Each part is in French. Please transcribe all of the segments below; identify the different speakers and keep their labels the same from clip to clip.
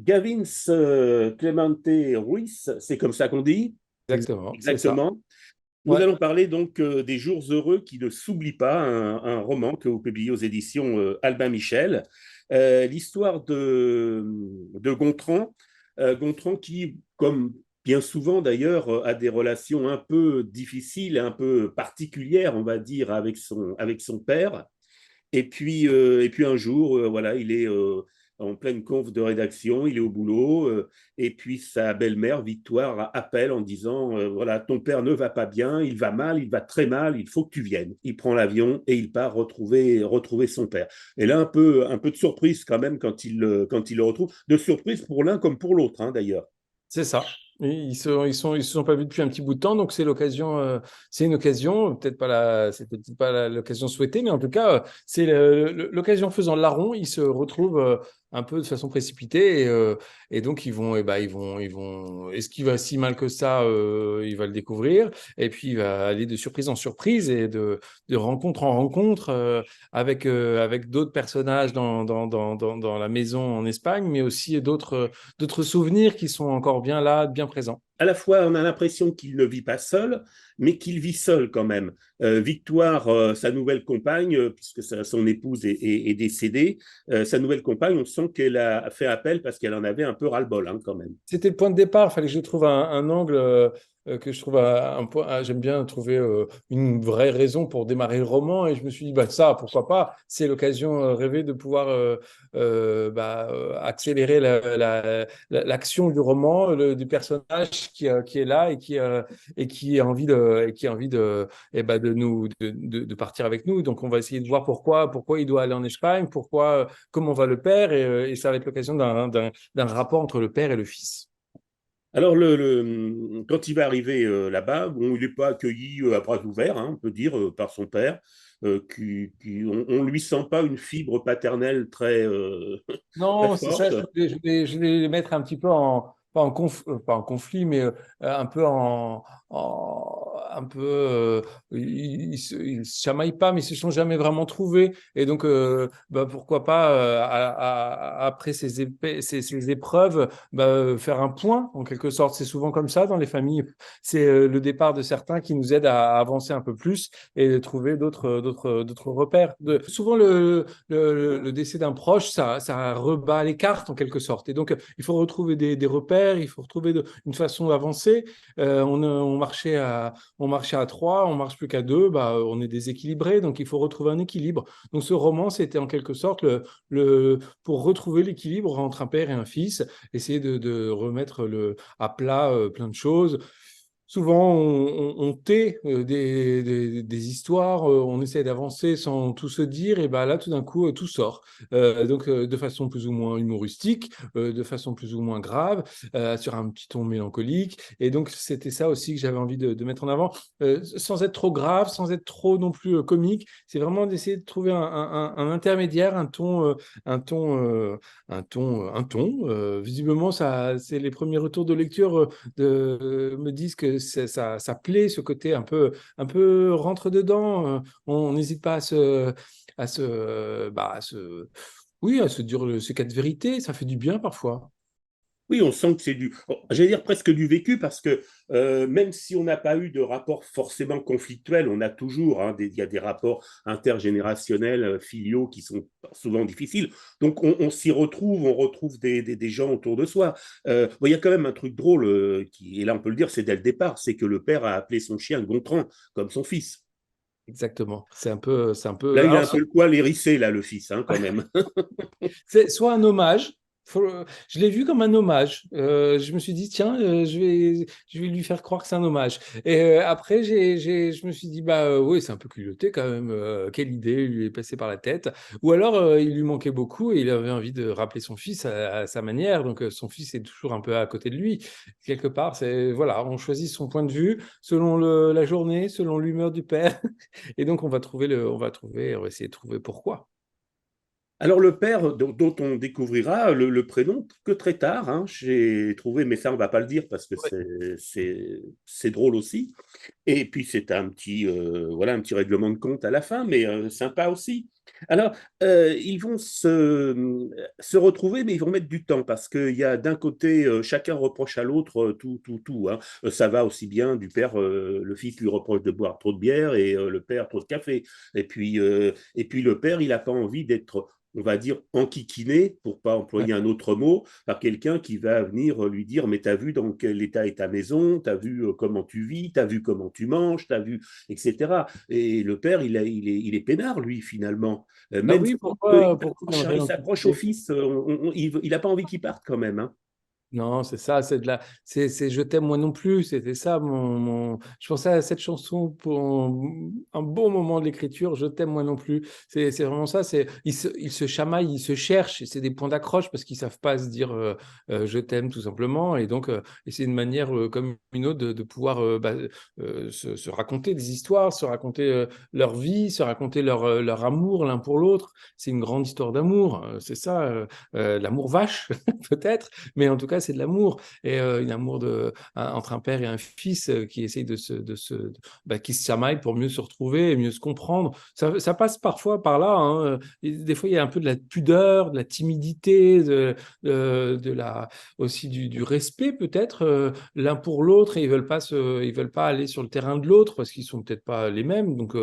Speaker 1: Gavin Clemente Ruiz, c'est comme ça qu'on dit?
Speaker 2: Exactement, c'est ça.
Speaker 1: Exactement. Nous
Speaker 2: Ouais.
Speaker 1: allons parler donc des Jours heureux qui ne s'oublient pas, un roman que vous publiez aux éditions Albin Michel. L'histoire de Gontran, Gontran qui, comme bien souvent d'ailleurs, a des relations un peu difficiles, un peu particulières, on va dire, avec son père. Et puis un jour, voilà, il est en pleine conf de rédaction, il est au boulot, et puis sa belle-mère, Victoire, appelle en disant, voilà, ton père ne va pas bien, il va mal, il va très mal, il faut que tu viennes. Il prend l'avion et il part retrouver son père. Et là, un peu de surprise quand même quand il le retrouve, de surprise pour l'un comme pour l'autre, hein, d'ailleurs.
Speaker 2: C'est ça. Ils se sont pas vus depuis un petit bout de temps, donc c'est une occasion, c'est peut-être pas l'occasion souhaitée, mais en tout cas, c'est l'occasion faisant larron. Ils se retrouvent un peu de façon précipitée et donc Est-ce qu'il va si mal que ça? Il va le découvrir et puis il va aller de surprise en surprise et de rencontre en rencontre avec d'autres personnages dans la maison en Espagne, mais aussi d'autres souvenirs qui sont encore bien là, bien présents.
Speaker 1: À la fois, on a l'impression qu'il ne vit pas seul, mais qu'il vit seul quand même. Victoire, sa nouvelle compagne, puisque son épouse est décédée, sa nouvelle compagne, on sent qu'elle a fait appel parce qu'elle en avait un peu ras-le-bol, hein, quand même.
Speaker 2: C'était le point de départ. Il fallait que je trouve un angle que je trouve un point. J'aime bien trouver une vraie raison pour démarrer le roman. Et je me suis dit, bah, ça, pourquoi pas? C'est l'occasion rêvée de pouvoir accélérer l'action du roman, du personnage qui est là et qui a envie de partir avec nous. Donc, on va essayer de voir pourquoi il doit aller en Espagne, comment va le père. Et ça va être l'occasion d'un rapport entre le père et le fils.
Speaker 1: Alors, quand il va arriver là-bas, bon, il n'est pas accueilli à bras ouverts, hein, on peut dire, par son père. On ne lui sent pas une fibre paternelle très
Speaker 2: Non, c'est ça,
Speaker 1: forte.
Speaker 2: je vais les mettre un petit peu pas en conflit, mais un peu ils se chamaillent pas, mais ils se sont jamais vraiment trouvés. Et donc, pourquoi pas, après ces épreuves, faire un point, en quelque sorte. C'est souvent comme ça dans les familles. C'est le départ de certains qui nous aide à avancer un peu plus et de trouver d'autres repères. Souvent, le décès d'un proche, ça rebat les cartes en quelque sorte. Et donc, il faut retrouver des repères, il faut retrouver une façon d'avancer. On marchait à trois, on marche plus qu'à deux, on est déséquilibré, donc il faut retrouver un équilibre. Donc, ce roman, c'était en quelque sorte pour retrouver l'équilibre entre un père et un fils, essayer de remettre à plat plein de choses. Souvent, on tait des histoires, on essaie d'avancer sans tout se dire, et ben là, tout d'un coup, tout sort. De façon plus ou moins humoristique, de façon plus ou moins grave, sur un petit ton mélancolique. Et donc, c'était ça aussi que j'avais envie de mettre en avant, sans être trop grave, sans être trop non plus comique. C'est vraiment d'essayer de trouver un intermédiaire, un ton, un ton. Visiblement, ça, c'est les premiers retours de lecture me disent que ça plaît, ce côté un peu rentre dedans. On n'hésite pas à se, bah, oui, à se dire ces quatre vérités. Ça fait du bien parfois.
Speaker 1: Oui, on sent que c'est j'allais dire presque du vécu, parce que même si on n'a pas eu de rapport forcément conflictuel, on a toujours, hein, il y a des rapports intergénérationnels, filiaux qui sont souvent difficiles. Donc on s'y retrouve, on retrouve des gens autour de soi. Bon, il y a quand même un truc drôle, et là on peut le dire, c'est dès le départ, c'est que le père a appelé son chien Gontran, comme son fils.
Speaker 2: Exactement. C'est un
Speaker 1: Là,
Speaker 2: peu.
Speaker 1: il a
Speaker 2: Alors,
Speaker 1: un peu le poil hérissé, là, le fils, hein, quand même.
Speaker 2: c'est soit un hommage. Je l'ai vu comme un hommage. Je me suis dit, tiens, je vais lui faire croire que c'est un hommage. Et après, je me suis dit, oui, c'est un peu culotté quand même. Quelle idée lui est passée par la tête. Ou alors, il lui manquait beaucoup et il avait envie de rappeler son fils à sa manière. Donc, son fils est toujours un peu à côté de lui. Quelque part, voilà, on choisit son point de vue selon la journée, selon l'humeur du père. Et donc, on va essayer de trouver pourquoi.
Speaker 1: Alors le père, dont on découvrira le prénom que très tard, hein, j'ai trouvé, mais ça on va pas le dire parce que c'est drôle aussi. Et puis c'est un petit, voilà, un petit règlement de compte à la fin, mais sympa aussi. Alors, ils vont se retrouver, mais ils vont mettre du temps parce qu'il y a d'un côté, chacun reproche à l'autre tout, tout, tout, hein. Ça va aussi bien du père, le fils lui reproche de boire trop de bière et le père trop de café. Et puis le père, il n'a pas envie d'être, on va dire, enquiquiné, pour pas
Speaker 2: Ouais.
Speaker 1: employer un autre mot, par quelqu'un qui va venir lui dire, mais t'as vu dans quel état est ta maison, t'as vu comment tu vis, t'as vu comment tu manges, t'as vu, etc. Et le père, il est peinard, lui, finalement.
Speaker 2: Ah
Speaker 1: Même
Speaker 2: oui,
Speaker 1: s'il
Speaker 2: pourquoi il
Speaker 1: il
Speaker 2: aimerait
Speaker 1: s'accroche au
Speaker 2: l'enquiquiner?
Speaker 1: fils, il n'a pas envie qu'il parte quand même, hein.
Speaker 2: Non, c'est ça, c'est Je t'aime moi non plus. C'était ça Je pensais à cette chanson pour un bon moment de l'écriture. Je t'aime moi non plus. C'est vraiment ça. Ils se chamaillent, ils se cherchent. Et c'est des points d'accroche parce qu'ils savent pas se dire je t'aime tout simplement. Et c'est une manière comme une autre de pouvoir se raconter des histoires, se raconter leur vie, se raconter leur amour l'un pour l'autre. C'est une grande histoire d'amour. C'est ça, l'amour vache peut-être. Mais en tout cas, c'est de l'amour. Et un amour entre un père et un fils qui essayent qui se chamaillent pour mieux se retrouver et mieux se comprendre. Ça passe parfois par là, hein. Et des fois, il y a un peu de la pudeur, de la timidité, aussi du respect peut-être l'un pour l'autre. Et ils veulent pas aller sur le terrain de l'autre parce qu'ils sont peut-être pas les mêmes. Donc,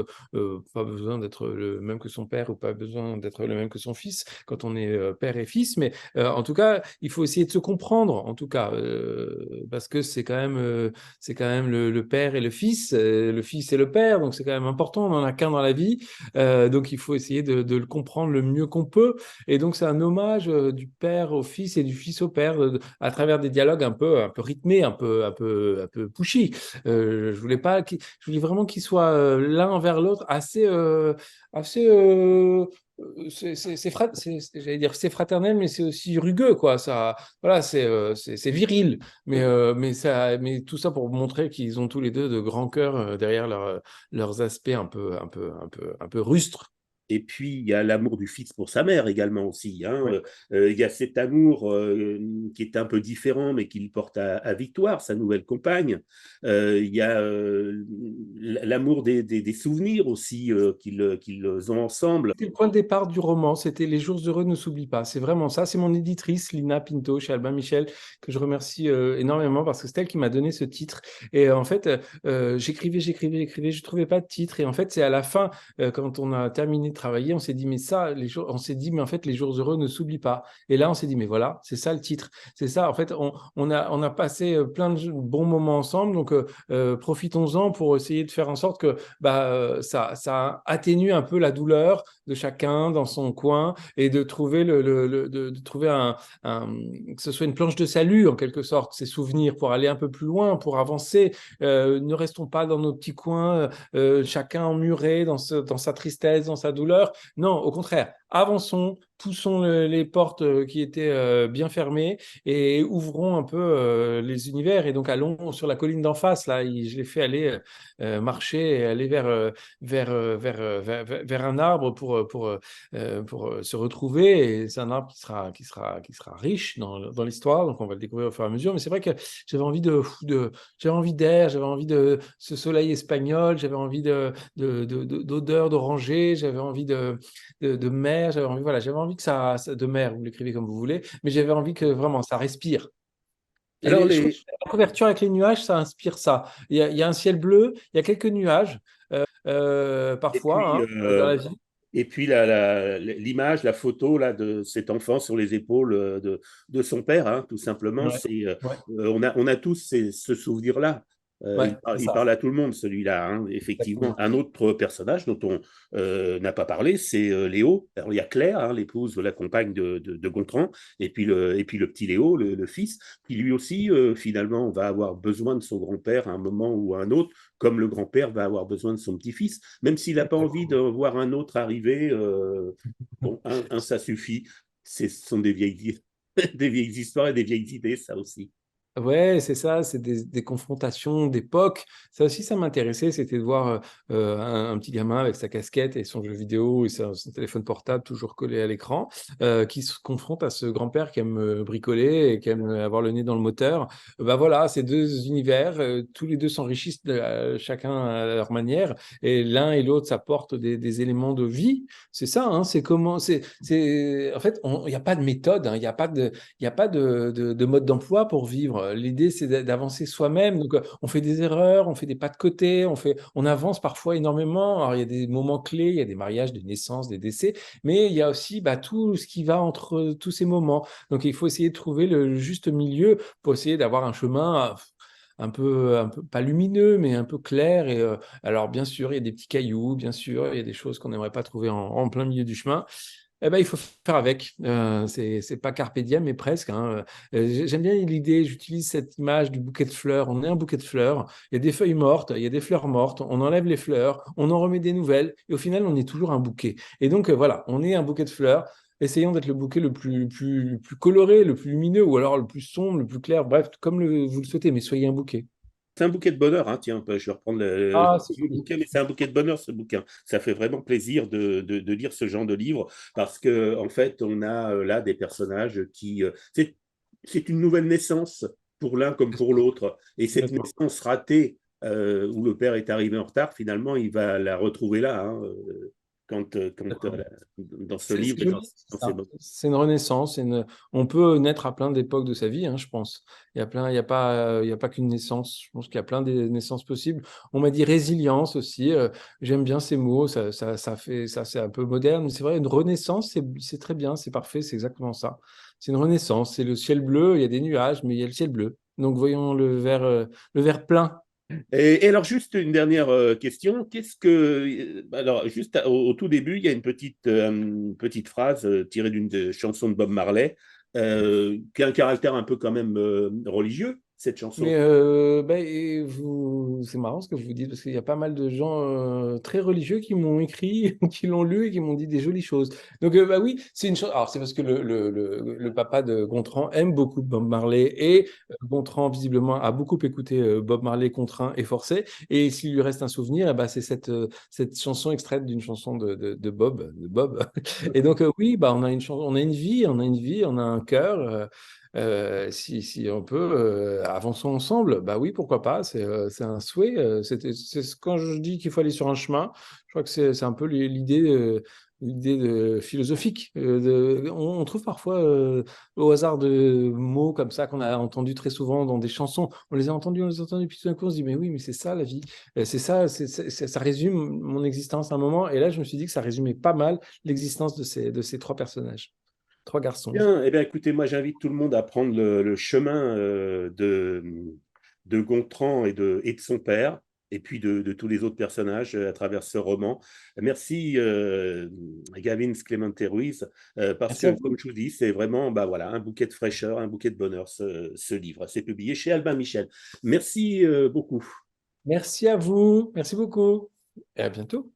Speaker 2: pas besoin d'être le même que son père ou pas besoin d'être le même que son fils quand on est père et fils. Mais en tout cas, il faut essayer de se comprendre, en tout cas, parce que c'est quand même le père et le fils et le père, donc c'est quand même important, on n'en a qu'un dans la vie, donc il faut essayer de le comprendre le mieux qu'on peut, et donc c'est un hommage du père au fils et du fils au père, à travers des dialogues un peu rythmés, un peu pushy. Je voulais vraiment qu'ils soient l'un envers l'autre assez j'allais dire c'est fraternel, mais c'est aussi rugueux, quoi. Ça, voilà, c'est viril, mais tout ça pour montrer qu'ils ont tous les deux de grands cœurs derrière leurs aspects un peu rustres.
Speaker 1: Et puis, il y a l'amour du fils pour sa mère également aussi, hein.
Speaker 2: Ouais.
Speaker 1: Il y a cet amour qui est un peu différent, mais qu'il porte à Victoire, sa nouvelle compagne. Il y a l'amour des souvenirs aussi qu'ils ont ensemble.
Speaker 2: C'était le point de départ du roman, c'était Les jours heureux ne s'oublient pas. C'est vraiment ça. C'est mon éditrice, Lina Pinto, chez Albin Michel, que je remercie énormément parce que c'est elle qui m'a donné ce titre. Et en fait, j'écrivais, je trouvais pas de titre. Et en fait, c'est à la fin, quand on a terminé de travailler, on s'est dit, on s'est dit, mais en fait, les jours heureux ne s'oublient pas. Et là, on s'est dit, mais voilà, c'est ça le titre. C'est ça. En fait, on a passé plein de bons moments ensemble. Donc, profitons-en pour essayer de faire en sorte que ça atténue un peu la douleur de chacun dans son coin et de trouver de trouver que ce soit une planche de salut en quelque sorte, ces souvenirs pour aller un peu plus loin, pour avancer. Ne restons pas dans nos petits coins, chacun emmuré dans sa tristesse, dans sa douleur. Non, au contraire, avançons, poussons les portes qui étaient bien fermées et ouvrons un peu les univers. Et donc allons sur la colline d'en face, là, je l'ai fait aller marcher et aller vers un arbre pour se retrouver. Et c'est un arbre qui sera riche dans l'histoire, donc on va le découvrir au fur et à mesure. Mais c'est vrai que j'avais envie j'avais envie d'air, j'avais envie de ce soleil espagnol, j'avais envie d'odeur d'oranger, j'avais envie de mer, j'avais envie que de mer, vous l'écrivez comme vous voulez, mais j'avais envie que vraiment ça respire.
Speaker 1: Alors,
Speaker 2: Je trouve que la couverture avec les nuages, ça inspire ça. Il y a un ciel bleu, il y a quelques nuages,
Speaker 1: et
Speaker 2: parfois,
Speaker 1: puis,
Speaker 2: hein, dans la vie.
Speaker 1: l'image, la photo là, de cet enfant sur les épaules de son père, hein, tout simplement,
Speaker 2: Ouais, ouais,
Speaker 1: on a tous ce souvenir-là.
Speaker 2: ouais, c'est
Speaker 1: Il
Speaker 2: ça,
Speaker 1: parle à tout le monde, celui-là, hein, effectivement.
Speaker 2: exactement.
Speaker 1: Un autre personnage dont on n'a pas parlé, c'est Léo. Alors, il y a Claire, hein, l'épouse, la compagne de Gontran, et puis le petit Léo, le fils, qui lui aussi, finalement, va avoir besoin de son grand-père à un moment ou à un autre, comme le grand-père va avoir besoin de son petit-fils, même s'il n'a pas envie de voir un autre arriver. Bon, ça suffit. Ce sont des vieilles, des vieilles histoires et des vieilles idées, ça aussi.
Speaker 2: Ouais, c'est ça, c'est des confrontations d'époque. Ça aussi, ça m'intéressait, c'était de voir un petit gamin avec sa casquette et son jeu vidéo et son téléphone portable toujours collé à l'écran, qui se confronte à ce grand-père qui aime bricoler et qui aime avoir le nez dans le moteur. Bah voilà, ces deux univers, tous les deux s'enrichissent chacun à leur manière, et l'un et l'autre s'apportent des éléments de vie. C'est ça, hein, c'est comment, en fait, il n'y a pas de méthode, hein, il n'y a pas de, il n'y a pas de mode d'emploi pour vivre. L'idée, c'est d'avancer soi-même. Donc, on fait des erreurs, on fait des pas de côté, on avance parfois énormément. Alors, il y a des moments clés, il y a des mariages, des naissances, des décès, mais il y a aussi bah, tout ce qui va entre tous ces moments. Donc, il faut essayer de trouver le juste milieu pour essayer d'avoir un chemin un peu pas lumineux, mais un peu clair. Et alors, bien sûr, il y a des petits cailloux, bien sûr, il y a des choses qu'on n'aimerait pas trouver en plein milieu du chemin. Eh ben, il faut faire avec. C'est pas carpe diem, mais presque, hein. J'aime bien l'idée, j'utilise cette image du bouquet de fleurs. On est un bouquet de fleurs, il y a des feuilles mortes, il y a des fleurs mortes, on enlève les fleurs, on en remet des nouvelles, et au final, on est toujours un bouquet. Et donc, voilà, on est un bouquet de fleurs. Essayons d'être le bouquet le plus coloré, le plus lumineux, ou alors le plus sombre, le plus clair, bref, comme vous le souhaitez, mais soyez un bouquet.
Speaker 1: C'est un bouquet de bonheur, hein, tiens, je vais reprendre
Speaker 2: Ah, c'est
Speaker 1: le
Speaker 2: joli.
Speaker 1: bouquet, mais c'est un bouquet de bonheur, ce bouquin. Ça fait vraiment plaisir de lire ce genre de livre parce que en fait, on a là des personnages qui... c'est une nouvelle naissance pour l'un comme pour l'autre. Et cette
Speaker 2: Complètement.
Speaker 1: naissance ratée, où le père est arrivé en retard, finalement, il va la retrouver là, hein,
Speaker 2: D'accord.
Speaker 1: dans ce
Speaker 2: C'est
Speaker 1: livre et
Speaker 2: joli, c'est
Speaker 1: dans ces
Speaker 2: ça.
Speaker 1: mots.
Speaker 2: C'est une renaissance. On peut naître à plein d'époques de sa vie, hein, je pense. Il y a pas qu'une naissance. Je pense qu'il y a plein de naissances possibles. On m'a dit résilience aussi. J'aime bien ces mots. Ça, c'est un peu moderne. Mais c'est vrai, une renaissance, c'est très bien, c'est parfait, c'est exactement ça. C'est une renaissance. C'est le ciel bleu. Il y a des nuages, mais il y a le ciel bleu. Donc voyons le verre plein.
Speaker 1: Et alors, juste une dernière question. Qu'est-ce que. Alors, juste au tout début, il y a une petite phrase tirée d'une chanson de Bob Marley, qui a un caractère un peu quand même religieux, cette
Speaker 2: Mais
Speaker 1: chanson.
Speaker 2: ben, et c'est marrant ce que vous dites, parce qu'il y a pas mal de gens très religieux qui m'ont écrit, qui l'ont lu et qui m'ont dit des jolies choses. Donc, bah oui, c'est une chose. Alors, c'est parce que le papa de Gontran aime beaucoup Bob Marley, et Gontran, visiblement, a beaucoup écouté Bob Marley contraint et forcé. Et s'il lui reste un souvenir, eh ben, c'est cette chanson extraite d'une chanson de Bob. De Bob. Et donc, oui, bah, on a une vie, on a un cœur. Si on peut, avançons ensemble. Bah oui, pourquoi pas, c'est un souhait. Quand je dis qu'il faut aller sur un chemin, je crois que c'est un peu l'idée philosophique. On trouve parfois au hasard de mots comme ça qu'on a entendus très souvent dans des chansons. On les a entendus, puis tout d'un coup on se dit, mais oui, mais c'est ça la vie. C'est ça, ça résume mon existence à un moment. Et là, je me suis dit que ça résumait pas mal l'existence de ces trois personnages, trois garçons.
Speaker 1: Bien, eh bien, écoutez, moi, j'invite tout le monde à prendre le chemin de Gontran et de son père, et puis de tous les autres personnages à travers ce roman. Merci, Gavin Clemente Ruiz, parce
Speaker 2: Merci à
Speaker 1: que, comme
Speaker 2: vous.
Speaker 1: je vous dis, c'est vraiment bah, voilà, un bouquet de fraîcheur, un bouquet de bonheur, ce livre. C'est publié chez Albin Michel. Merci beaucoup.
Speaker 2: Merci à vous. Merci beaucoup. Et à bientôt.